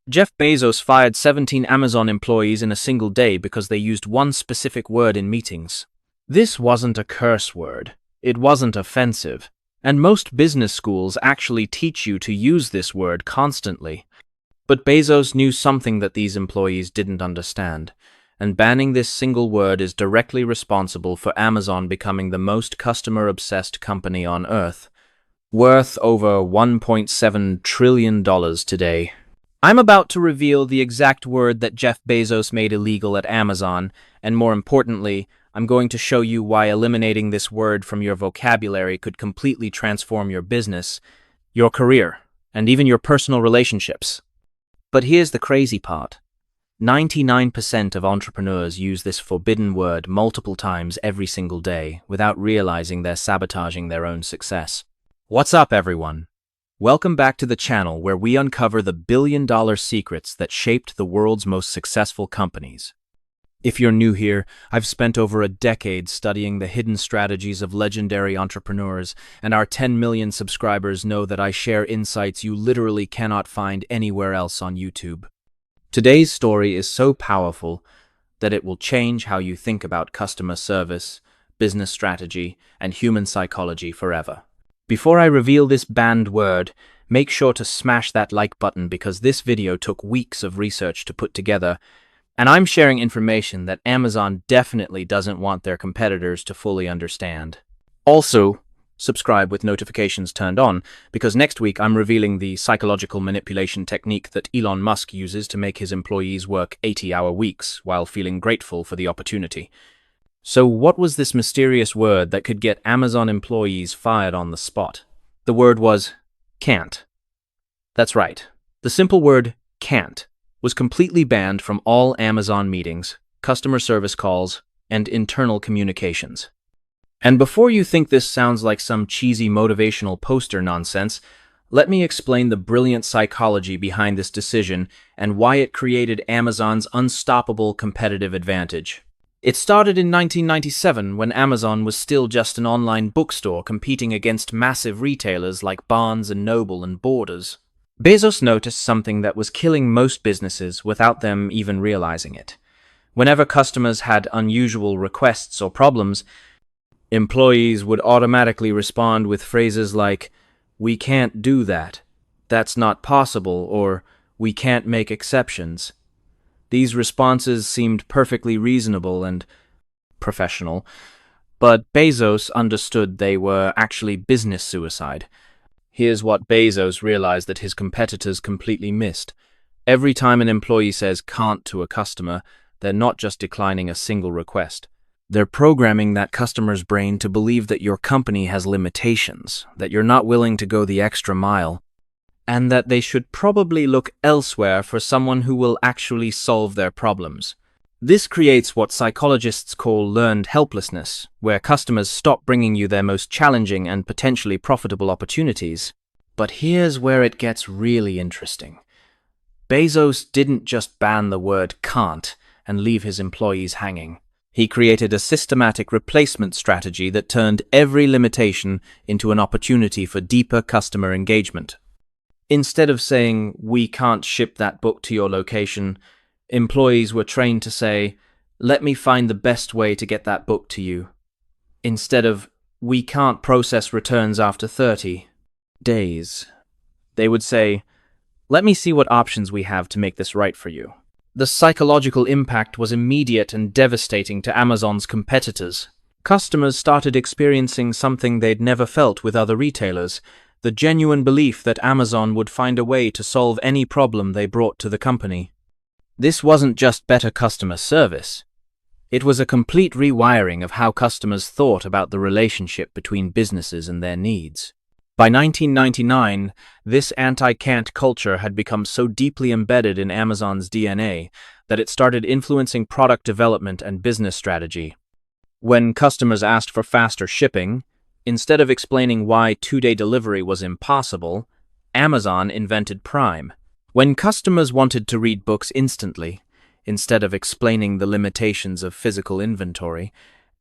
Jeff Bezos fired 17 Amazon employees in a single day because they used one specific word in meetings. This wasn't a curse word. It wasn't offensive. And most business schools actually teach you to use this word constantly. But Bezos knew something that these employees didn't understand, and banning this single word is directly responsible for Amazon becoming the most customer-obsessed company on Earth, worth over $1.7 trillion today. I'm about to reveal the exact word that Jeff Bezos made illegal at Amazon, and more importantly, I'm going to show you why eliminating this word from your vocabulary could completely transform your business, your career, and even your personal relationships. But here's the crazy part. 99% of entrepreneurs use this forbidden word multiple times every single day without realizing they're sabotaging their own success. What's up, everyone? Welcome back to the channel where we uncover the billion-dollar secrets that shaped the world's most successful companies. If you're new here, I've spent over a decade studying the hidden strategies of legendary entrepreneurs, and our 10 million subscribers know that I share insights you literally cannot find anywhere else on YouTube. Today's story is so powerful that it will change how you think about customer service, business strategy, and human psychology forever. Before I reveal this banned word, make sure to smash that like button because this video took weeks of research to put together, and I'm sharing information that Amazon definitely doesn't want their competitors to fully understand. Also, subscribe with notifications turned on, because next week I'm revealing the psychological manipulation technique that Elon Musk uses to make his employees work 80-hour weeks while feeling grateful for the opportunity. So what was this mysterious word that could get Amazon employees fired on the spot? The word was can't. That's right. The simple word can't was completely banned from all Amazon meetings, customer service calls, and internal communications. And before you think this sounds like some cheesy motivational poster nonsense, let me explain the brilliant psychology behind this decision and why it created Amazon's unstoppable competitive advantage. It started in 1997 when Amazon was still just an online bookstore competing against massive retailers like Barnes & Noble and Borders. Bezos noticed something that was killing most businesses without them even realizing it. Whenever customers had unusual requests or problems, employees would automatically respond with phrases like, "We can't do that," "That's not possible," or "We can't make exceptions." These responses seemed perfectly reasonable and professional, but Bezos understood they were actually business suicide. Here's what Bezos realized that his competitors completely missed. Every time an employee says can't to a customer, they're not just declining a single request. They're programming that customer's brain to believe that your company has limitations, that you're not willing to go the extra mile, and that they should probably look elsewhere for someone who will actually solve their problems. This creates what psychologists call learned helplessness, where customers stop bringing you their most challenging and potentially profitable opportunities. But here's where it gets really interesting. Bezos didn't just ban the word can't and leave his employees hanging. He created a systematic replacement strategy that turned every limitation into an opportunity for deeper customer engagement. Instead of saying, "We can't ship that book to your location," employees were trained to say, "Let me find the best way to get that book to you." Instead of, "We can't process returns after 30 days," they would say, "Let me see what options we have to make this right for you." The psychological impact was immediate and devastating to Amazon's competitors. Customers started experiencing something they'd never felt with other retailers, the genuine belief that Amazon would find a way to solve any problem they brought to the company. This wasn't just better customer service. It was a complete rewiring of how customers thought about the relationship between businesses and their needs. By 1999, this anti-can't culture had become so deeply embedded in Amazon's DNA that it started influencing product development and business strategy. When customers asked for faster shipping, instead of explaining why two-day delivery was impossible, Amazon invented Prime. When customers wanted to read books instantly, instead of explaining the limitations of physical inventory,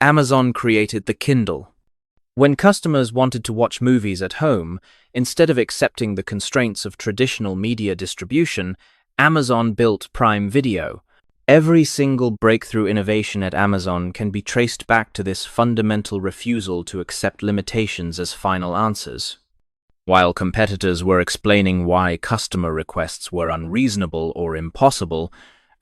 Amazon created the Kindle. When customers wanted to watch movies at home, instead of accepting the constraints of traditional media distribution, Amazon built Prime Video. Every single breakthrough innovation at Amazon can be traced back to this fundamental refusal to accept limitations as final answers. While competitors were explaining why customer requests were unreasonable or impossible,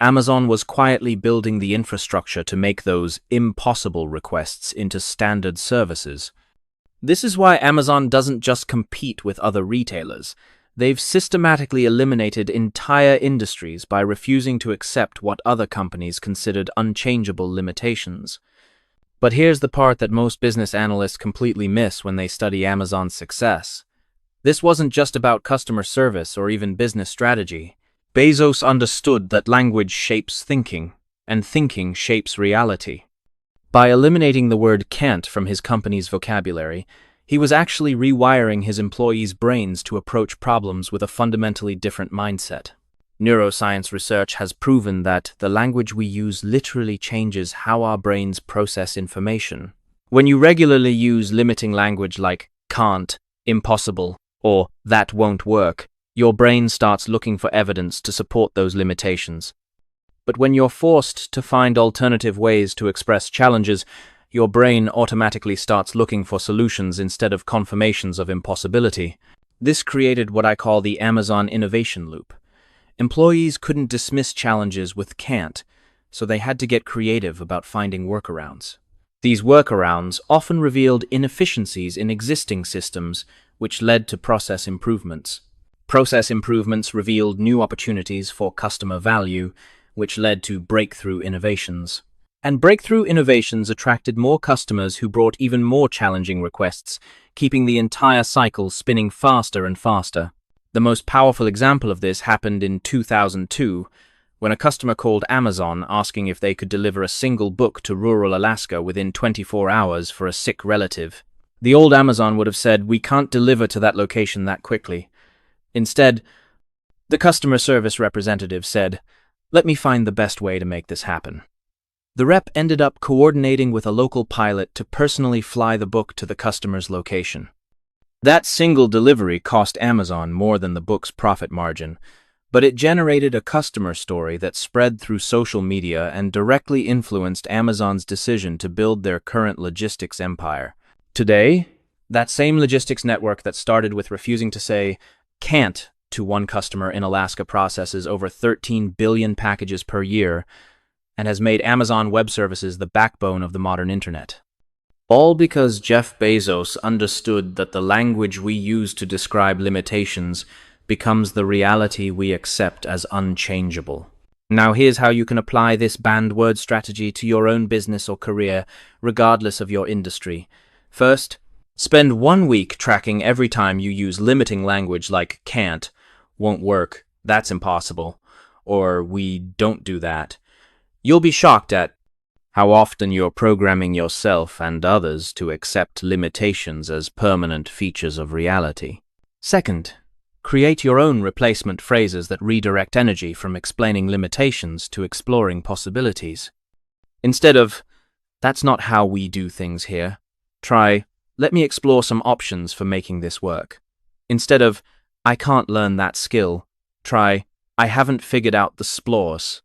Amazon was quietly building the infrastructure to make those impossible requests into standard services. This is why Amazon doesn't just compete with other retailers. They've systematically eliminated entire industries by refusing to accept what other companies considered unchangeable limitations. But here's the part that most business analysts completely miss when they study Amazon's success. This wasn't just about customer service or even business strategy. Bezos understood that language shapes thinking, and thinking shapes reality. By eliminating the word can't from his company's vocabulary, he was actually rewiring his employees' brains to approach problems with a fundamentally different mindset. Neuroscience research has proven that the language we use literally changes how our brains process information. When you regularly use limiting language like can't, impossible, or that won't work, your brain starts looking for evidence to support those limitations. But when you're forced to find alternative ways to express challenges, your brain automatically starts looking for solutions instead of confirmations of impossibility. This created what I call the Amazon innovation loop. Employees couldn't dismiss challenges with can't, so they had to get creative about finding workarounds. These workarounds often revealed inefficiencies in existing systems, which led to process improvements. Process improvements revealed new opportunities for customer value, which led to breakthrough innovations. And breakthrough innovations attracted more customers who brought even more challenging requests, keeping the entire cycle spinning faster and faster. The most powerful example of this happened in 2002, when a customer called Amazon asking if they could deliver a single book to rural Alaska within 24 hours for a sick relative. The old Amazon would have said, "We can't deliver to that location that quickly." Instead, the customer service representative said, "Let me find the best way to make this happen." The rep ended up coordinating with a local pilot to personally fly the book to the customer's location. That single delivery cost Amazon more than the book's profit margin, but it generated a customer story that spread through social media and directly influenced Amazon's decision to build their current logistics empire. Today, that same logistics network that started with refusing to say can't to one customer in Alaska processes over 13 billion packages per year and has made Amazon Web Services the backbone of the modern internet. All because Jeff Bezos understood that the language we use to describe limitations becomes the reality we accept as unchangeable. Now here's how you can apply this banned word strategy to your own business or career, regardless of your industry. First, spend 1 week tracking every time you use limiting language like can't, won't work, that's impossible, or we don't do that. You'll be shocked at how often you're programming yourself and others to accept limitations as permanent features of reality. Second, create your own replacement phrases that redirect energy from explaining limitations to exploring possibilities. Instead of, "That's not how we do things here," try, "Let me explore some options for making this work." Instead of, "I can't learn that skill," try, "I haven't figured out the splores.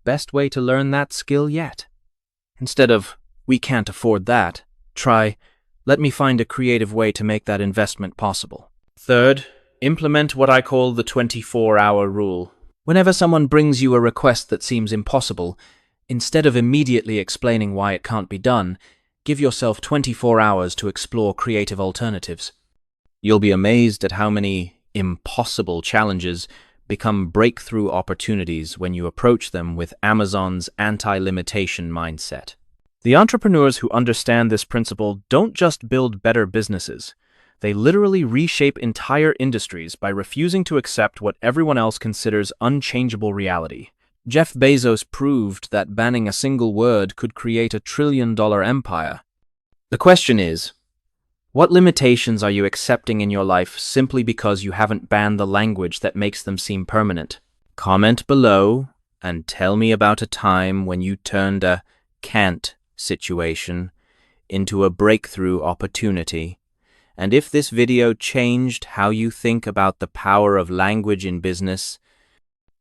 Best way to learn that skill yet." Instead of, "We can't afford that," try, "Let me find a creative way to make that investment possible." Third, implement what I call the 24-hour rule. Whenever someone brings you a request that seems impossible, instead of immediately explaining why it can't be done, give yourself 24 hours to explore creative alternatives. You'll be amazed at how many impossible challenges become breakthrough opportunities when you approach them with Amazon's anti-limitation mindset. The entrepreneurs who understand this principle don't just build better businesses. They literally reshape entire industries by refusing to accept what everyone else considers unchangeable reality. Jeff Bezos proved that banning a single word could create a trillion-dollar empire. The question is, what limitations are you accepting in your life simply because you haven't banned the language that makes them seem permanent? Comment below and tell me about a time when you turned a can't situation into a breakthrough opportunity. And if this video changed how you think about the power of language in business,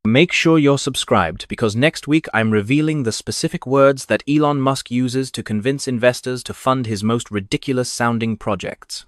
Make sure you're subscribed because next week I'm revealing the specific words that Elon Musk uses to convince investors to fund his most ridiculous sounding projects.